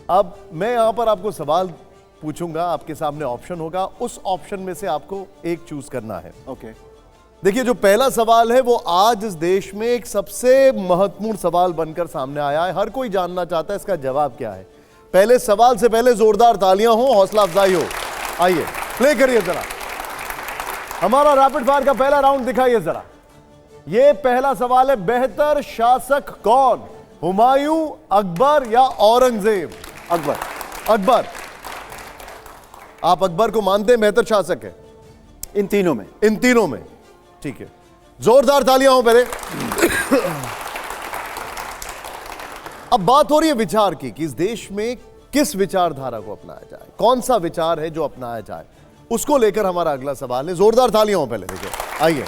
अब मैं यहां पर आपको सवाल पूछूंगा, आपके सामने ऑप्शन होगा, उस ऑप्शन में से आपको एक चूज करना है। ओके। देखिए, जो पहला सवाल है वो आज इस देश में एक सबसे महत्वपूर्ण सवाल बनकर सामने आया है। हर कोई जानना चाहता है इसका जवाब क्या है। पहले सवाल से पहले जोरदार तालियां हो, हौसला अफजाई हो। आइए प्ले करिए जरा, हमारा रैपिड फायर का पहला राउंड दिखाइए जरा। ये पहला सवाल है, बेहतर शासक कौन, हुमायूं, अकबर या औरंगजेब? अकबर। अकबर। आप अकबर को मानते हैं बेहतर शासक है? इन तीनों में। इन तीनों में, ठीक है। जोरदार तालियां हो पहले। अब बात हो रही है विचार की कि इस देश में किस विचारधारा को अपनाया जाए, कौन सा विचार है जो अपनाया जाए, उसको लेकर हमारा अगला सवाल है। जोरदार तालियां हो पहले। देखिए, आइए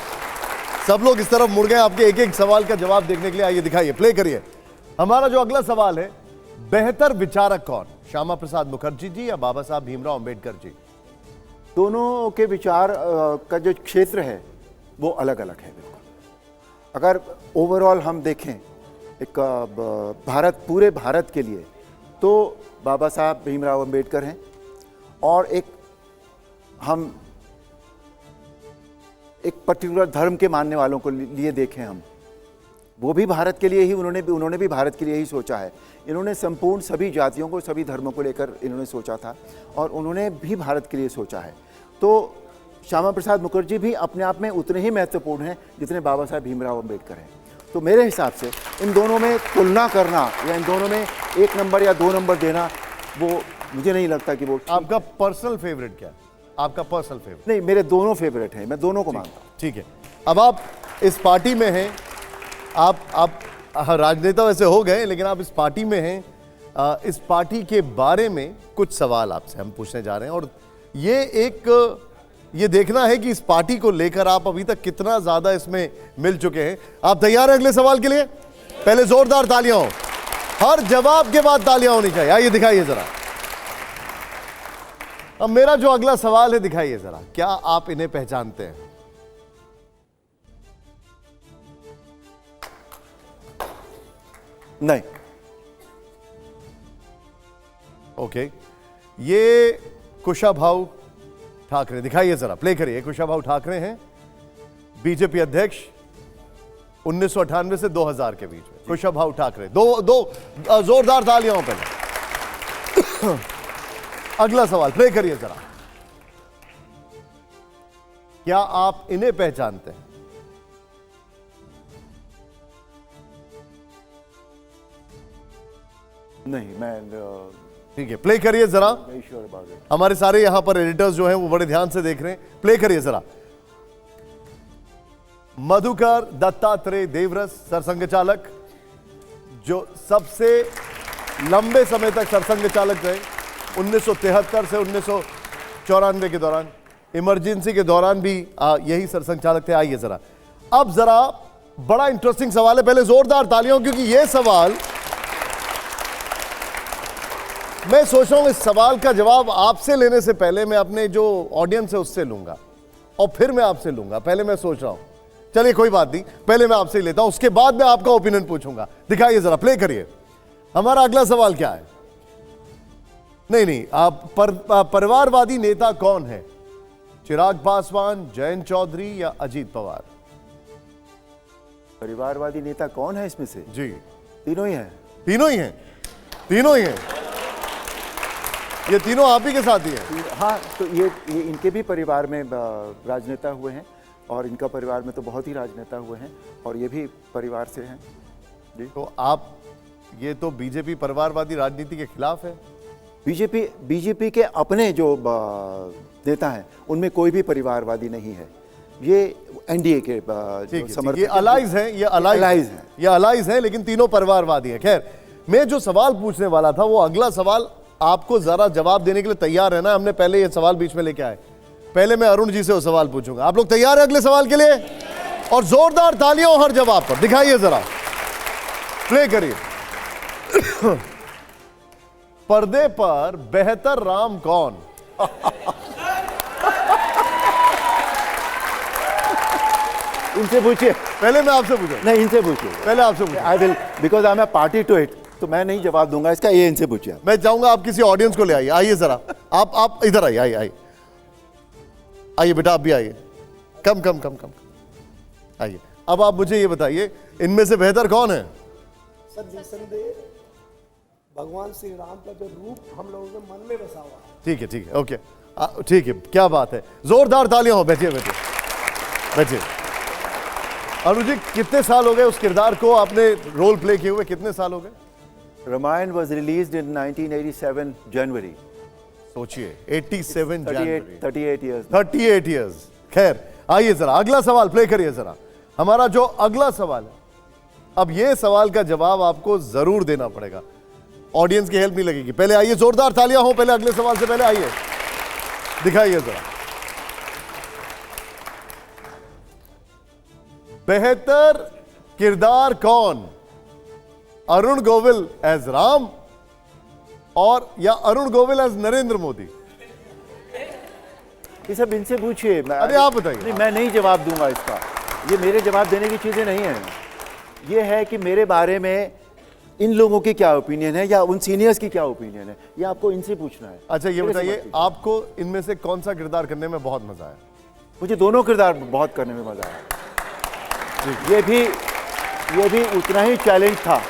सब लोग इस तरफ मुड़ गए आपके एक एक सवाल का जवाब देखने के लिए। आइए दिखाइए, प्ले करिए। हमारा जो अगला सवाल है, बेहतर विचारक कौन, श्यामा प्रसाद मुखर्जी जी या बाबा साहब भीमराव अंबेडकर जी? दोनों के विचार का जो क्षेत्र है वो अलग अलग है बिल्कुल। अगर ओवरऑल हम देखें एक भारत, पूरे भारत के लिए, तो बाबा साहब भीमराव अंबेडकर हैं, और एक हम एक पर्टिकुलर धर्म के मानने वालों को लिए देखें हम, वो भी भारत के लिए ही, उन्होंने भी भारत के लिए ही सोचा है। इन्होंने संपूर्ण सभी जातियों को, सभी धर्मों को लेकर इन्होंने सोचा था, और उन्होंने भी भारत के लिए सोचा है। तो श्यामा प्रसाद मुखर्जी भी अपने आप में उतने ही महत्वपूर्ण हैं जितने बाबा साहब भीमराव अंबेडकर हैं। तो मेरे हिसाब से इन दोनों में तुलना करना या इन दोनों में 1 नंबर या 2 नंबर देना, वो मुझे नहीं लगता कि वो। आपका पर्सनल फेवरेट क्या है? आपका पर्सनल फेवरेट? नहीं, मेरे दोनों फेवरेट हैं, मैं दोनों को मानता हूँ। ठीक है। अब आप इस पार्टी में हैं, आप राजनेता वैसे हो गए, लेकिन आप इस पार्टी में हैं। इस पार्टी के बारे में कुछ सवाल आपसे हम पूछने जा रहे हैं, और ये देखना है कि इस पार्टी को लेकर आप अभी तक कितना ज्यादा इसमें मिल चुके हैं। आप तैयार हैं अगले सवाल के लिए? पहले जोरदार तालियां हो, हर जवाब के बाद तालियां होनी चाहिए। आइए दिखाइए जरा। अब मेरा जो अगला सवाल है, दिखाइए जरा, क्या आप इन्हें पहचानते हैं? नहीं। ओके, ये कुशाभाऊ ठाकरे, दिखाइए जरा, प्ले करिए। कुशाभाऊ ठाकरे हैं बीजेपी अध्यक्ष 1998 से 2000 के बीच में। कुशाभाऊ ठाकरे, दो जोरदार तालियां हो पहले। अगला सवाल प्ले करिए जरा, क्या आप इन्हें पहचानते हैं? नहीं, मैं ठीक है, प्ले करिए जरा। हमारे सारे यहां पर एडिटर्स जो हैं वो बड़े ध्यान से देख रहे हैं। प्ले करिए जरा। मधुकर दत्तात्रेय देवरस, सरसंघ चालक, जो सबसे लंबे समय तक सरसंघ चालक रहे, 1973 से 1994 के दौरान, इमरजेंसी के दौरान भी यही सरसंघ चालक थे। आइए जरा, अब जरा बड़ा इंटरेस्टिंग सवाल है, पहले जोरदार तालियां, क्योंकि यह सवाल, मैं सोच रहा हूं इस सवाल का जवाब आपसे लेने से पहले मैं अपने जो ऑडियंस है उससे लूंगा, और फिर मैं आपसे लूंगा। पहले मैं सोच रहा हूं, चलिए कोई बात नहीं, पहले मैं आपसे ही लेता हूं, उसके बाद मैं आपका ओपिनियन पूछूंगा। दिखाइए जरा, प्ले करिए। हमारा अगला सवाल क्या है? नहीं, आप परिवारवादी नेता कौन है? चिराग पासवान, जयंत चौधरी या अजीत पवार? परिवारवादी नेता कौन है इसमें से? जी, तीनों ही हैं। तीनों ही हैं? तीनों ही हैं? ये तीनों आप ही के साथ ही हैं? हाँ, तो ये इनके भी परिवार में राजनेता हुए हैं, और इनका परिवार में तो बहुत ही राजनेता हुए हैं, और ये भी परिवार से हैं। जी। तो आप, ये तो बीजेपी परिवारवादी राजनीति के खिलाफ है। बीजेपी के अपने जो नेता हैं उनमें कोई भी परिवारवादी नहीं है। ये एनडीए के ये अलाइज हैं, ये अलाइज हैं, लेकिन तीनों परिवारवादी हैं। खैर, मैं जो सवाल पूछने वाला था वो अगला सवाल, आपको जरा जवाब देने के लिए तैयार रहना। हमने पहले ये सवाल बीच में लेके आए, पहले मैं अरुण जी से वो सवाल पूछूंगा। आप लोग तैयार हैं अगले सवाल के लिए? और जोरदार तालियां हर जवाब पर। दिखाइए जरा, प्ले करिए। पर्दे पर बेहतर राम कौन? इनसे पूछिए। पहले मैं आपसे पूछूं? नहीं, इनसे पूछिए। पहले आपसे पूछिए। I will, because I am a party to it, तो मैं नहीं जवाब दूंगा इसका, ये इनसे पूछिए। मैं चाहूंगा आप किसी ऑडियंस को ले आइए, आइए जरा, आप इधर आइए, आइए आइए आइए बेटा, आप भी आइए, कम कम कम कम आइए। अब आप मुझे ये बताइए, इनमें से बेहतर कौन है? सर निसंदेह भगवान श्री राम का जो रूप हम लोगों के मन में बसा हुआ है। ठीक है, ठीक है, ओके, ठीक है, क्या बात है, जोरदार तालियां हो। बैठिए बैठिए बैठिए। अरुण जी, कितने साल हो गए उस किरदार को आपने रोल प्ले किए हुए, कितने साल हो गए? रामायण वॉज रिलीज इन 1987 जनवरी। सोचिए, 87 जनवरी, 38 years। 38 इयर्स। खैर, आइए जरा अगला सवाल प्ले करिए जरा। हमारा जो अगला सवाल है, अब ये सवाल का जवाब आपको जरूर देना पड़ेगा, ऑडियंस की हेल्प नहीं लगेगी। पहले आइए, जोरदार तालियां हो पहले अगले सवाल से पहले, आइए दिखाइए जरा। बेहतर किरदार कौन? अरुण गोविल एज राम और या अरुण गोविल एज नरेंद्र मोदी? ये सब इनसे पूछिए। अरे आप बताइए। नहीं, मैं नहीं जवाब दूंगा इसका, ये मेरे जवाब देने की चीजें नहीं है। ये है कि मेरे बारे में इन लोगों की क्या ओपिनियन है या उन सीनियर्स की क्या ओपिनियन है, ये आपको इनसे पूछना है। अच्छा, ये मेरे से बताइए, मत पूछिए। आपको इनमें से कौन सा किरदार करने में बहुत मजा आया? मुझे दोनों किरदार बहुत करने में मजा आया। ये भी उतना ही चैलेंज था।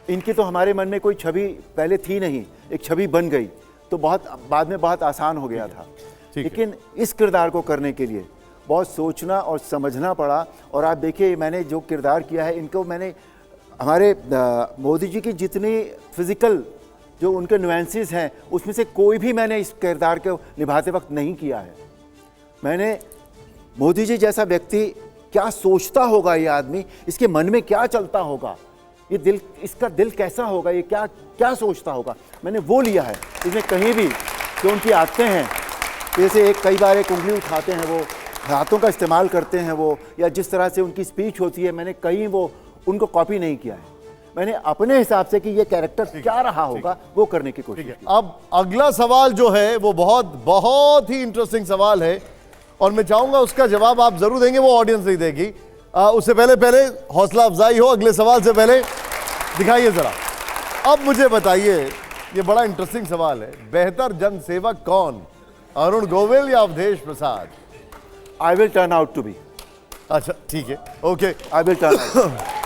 इनकी तो हमारे मन में कोई छवि पहले थी नहीं, एक छवि बन गई तो बहुत बाद में बहुत आसान हो गया था। लेकिन इस किरदार को करने के लिए बहुत सोचना और समझना पड़ा। और आप देखिए, मैंने जो किरदार किया है, इनको मैंने हमारे मोदी जी की जितनी फिजिकल जो उनके नुएंसेस हैं, उसमें से कोई भी मैंने इस किरदार को निभाते वक्त नहीं किया है। मैंने मोदी जी जैसा व्यक्ति, क्या सोचता होगा ये आदमी, इसके मन में क्या चलता होगा, ये दिल, इसका दिल कैसा होगा, ये क्या क्या सोचता होगा, मैंने वो लिया है। इसमें कहीं भी जो उनकी आदतें हैं, जैसे कई बार एक उंगली उठाते हैं, वो हाथों का इस्तेमाल करते हैं वो, या जिस तरह से उनकी स्पीच होती है, मैंने कहीं वो उनको कॉपी नहीं किया है। मैंने अपने हिसाब से कि ये कैरेक्टर क्या रहा होगा वो करने की कोशिश की। अब अगला सवाल जो है वो बहुत ही इंटरेस्टिंग सवाल है और मैं चाहूंगा उसका जवाब आप जरूर देंगे, वो ऑडियंस नहीं देगी। उससे पहले हौसला अफजाई हो अगले सवाल से पहले। दिखाइए जरा। अब मुझे बताइए, ये बड़ा इंटरेस्टिंग सवाल है, बेहतर जनसेवक कौन, अरुण गोविल या Awadhesh Prasad? I will turn out to be. अच्छा, ठीक है, okay, I will turn out.